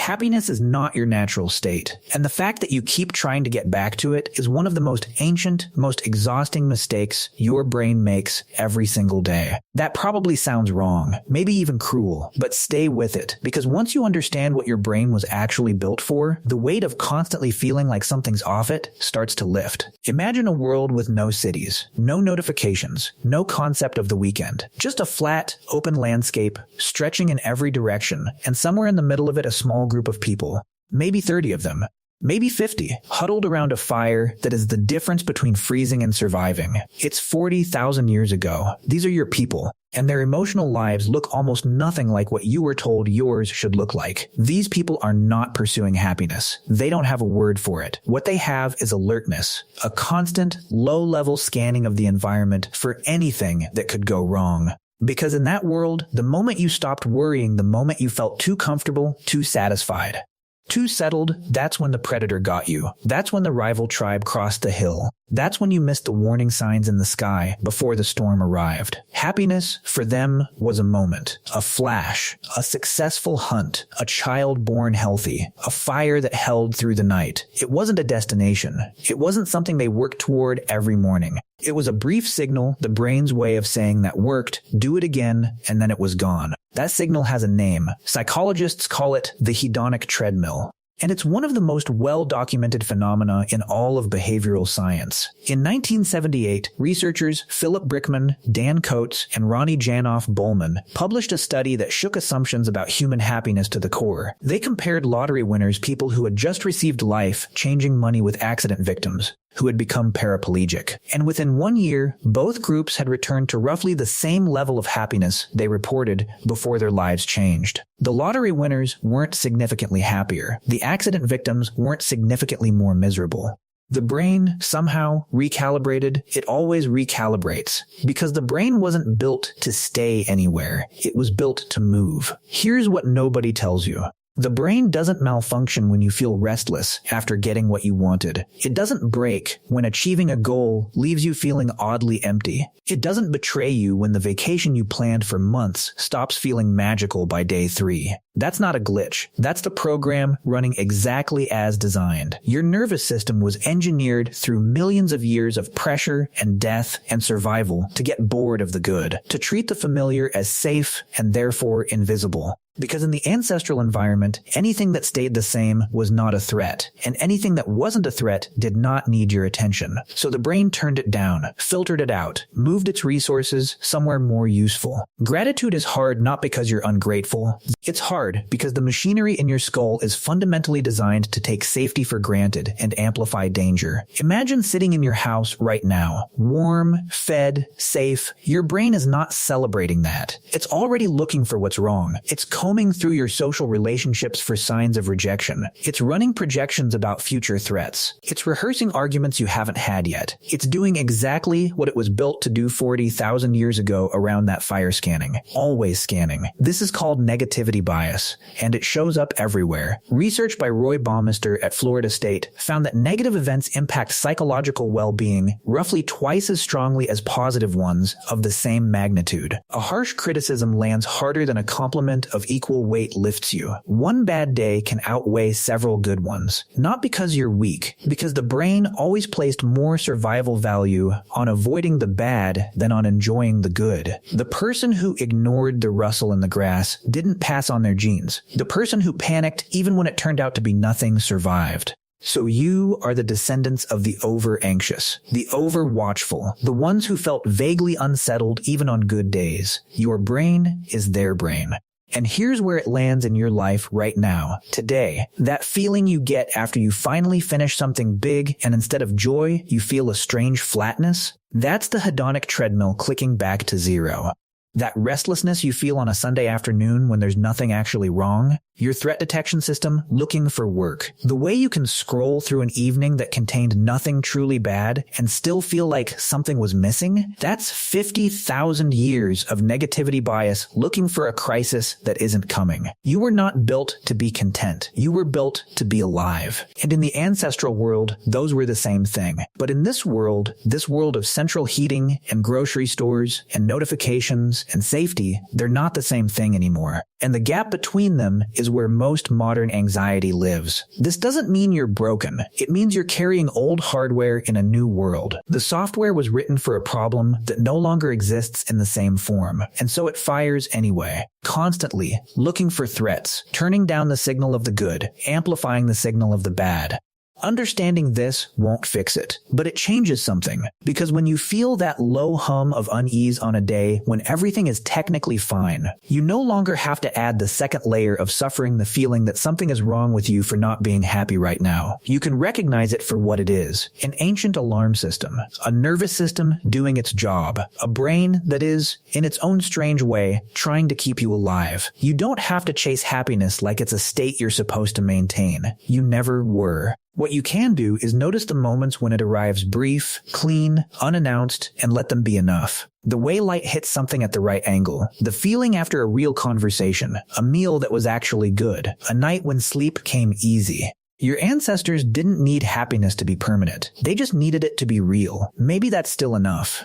Happiness is not your natural state, and the fact that you keep trying to get back to it is one of the most ancient, most exhausting mistakes your brain makes every single day. That probably sounds wrong, maybe even cruel, but stay with it, because once you understand what your brain was actually built for, the weight of constantly feeling like something's off it starts to lift. Imagine a world with no cities, no notifications, no concept of the weekend, just a flat, open landscape stretching in every direction, and somewhere in the middle of it a small group of people, maybe 30 of them, maybe 50, huddled around a fire that is the difference between freezing and surviving. It's 40,000 years ago. These are your people, and their emotional lives look almost nothing like what you were told yours should look like. These people are not pursuing happiness. They don't have a word for it. What they have is alertness, a constant, low-level scanning of the environment for anything that could go wrong. Because in that world, the moment you stopped worrying, the moment you felt too comfortable, too satisfied, too settled, that's when the predator got you. That's when the rival tribe crossed the hill. That's when you missed the warning signs in the sky before the storm arrived. Happiness, for them, was a moment, a flash, a successful hunt, a child born healthy, a fire that held through the night. It wasn't a destination. It wasn't something they worked toward every morning. It was a brief signal, the brain's way of saying that worked, do it again, and then it was gone. That signal has a name. Psychologists call it the hedonic treadmill. And it's one of the most well-documented phenomena in all of behavioral science. In 1978, researchers Philip Brickman, Dan Coates, and Ronnie Janoff-Bowman published a study that shook assumptions about human happiness to the core. They compared lottery winners, people who had just received life-changing money, with accident victims who had become paraplegic. And within 1 year, both groups had returned to roughly the same level of happiness they reported before their lives changed. The lottery winners weren't significantly happier. The accident victims weren't significantly more miserable. The brain somehow recalibrated. It always recalibrates, because the brain wasn't built to stay anywhere. It was built to move. Here's what nobody tells you. The brain doesn't malfunction when you feel restless after getting what you wanted. It doesn't break when achieving a goal leaves you feeling oddly empty. It doesn't betray you when the vacation you planned for months stops feeling magical by day 3. That's not a glitch. That's the program running exactly as designed. Your nervous system was engineered through millions of years of pressure and death and survival to get bored of the good, to treat the familiar as safe and therefore invisible. Because in the ancestral environment, anything that stayed the same was not a threat, and anything that wasn't a threat did not need your attention. So the brain turned it down, filtered it out, moved its resources somewhere more useful. Gratitude is hard not because you're ungrateful. It's hard because the machinery in your skull is fundamentally designed to take safety for granted and amplify danger. Imagine sitting in your house right now, warm, fed, safe. Your brain is not celebrating that. It's already looking for what's wrong. It's combing through your social relationships for signs of rejection. It's running projections about future threats. It's rehearsing arguments you haven't had yet. It's doing exactly what it was built to do 40,000 years ago around that fire scanning. Always scanning. This is called negativity bias, and it shows up everywhere. Research by Roy Baumeister at Florida State found that negative events impact psychological well-being roughly twice as strongly as positive ones of the same magnitude. A harsh criticism lands harder than a compliment of equal weight lifts you. One bad day can outweigh several good ones. Not because you're weak, because the brain always placed more survival value on avoiding the bad than on enjoying the good. The person who ignored the rustle in the grass didn't pass on their genes. The person who panicked even when it turned out to be nothing survived. So you are the descendants of the over-anxious, the over-watchful, the ones who felt vaguely unsettled even on good days. Your brain is their brain. And here's where it lands in your life right now, today. That feeling you get after you finally finish something big and instead of joy, you feel a strange flatness. That's the hedonic treadmill clicking back to zero. That restlessness you feel on a Sunday afternoon when there's nothing actually wrong, your threat detection system looking for work. The way you can scroll through an evening that contained nothing truly bad and still feel like something was missing, that's 50,000 years of negativity bias looking for a crisis that isn't coming. You were not built to be content. You were built to be alive. And in the ancestral world, those were the same thing. But in this world of central heating and grocery stores and notifications happiness and safety, they're not the same thing anymore. And the gap between them is where most modern anxiety lives. This doesn't mean you're broken. It means you're carrying old hardware in a new world. The software was written for a problem that no longer exists in the same form, and so it fires anyway, constantly, looking for threats, turning down the signal of the good, amplifying the signal of the bad. Understanding this won't fix it, but it changes something, because when you feel that low hum of unease on a day when everything is technically fine, you no longer have to add the second layer of suffering the feeling that something is wrong with you for not being happy right now. You can recognize it for what it is: an ancient alarm system, a nervous system doing its job, a brain that is, in its own strange way, trying to keep you alive. You don't have to chase happiness like it's a state you're supposed to maintain. You never were. What you can do is notice the moments when it arrives brief, clean, unannounced, and let them be enough. The way light hits something at the right angle, the feeling after a real conversation, a meal that was actually good, a night when sleep came easy. Your ancestors didn't need happiness to be permanent. They just needed it to be real. Maybe that's still enough.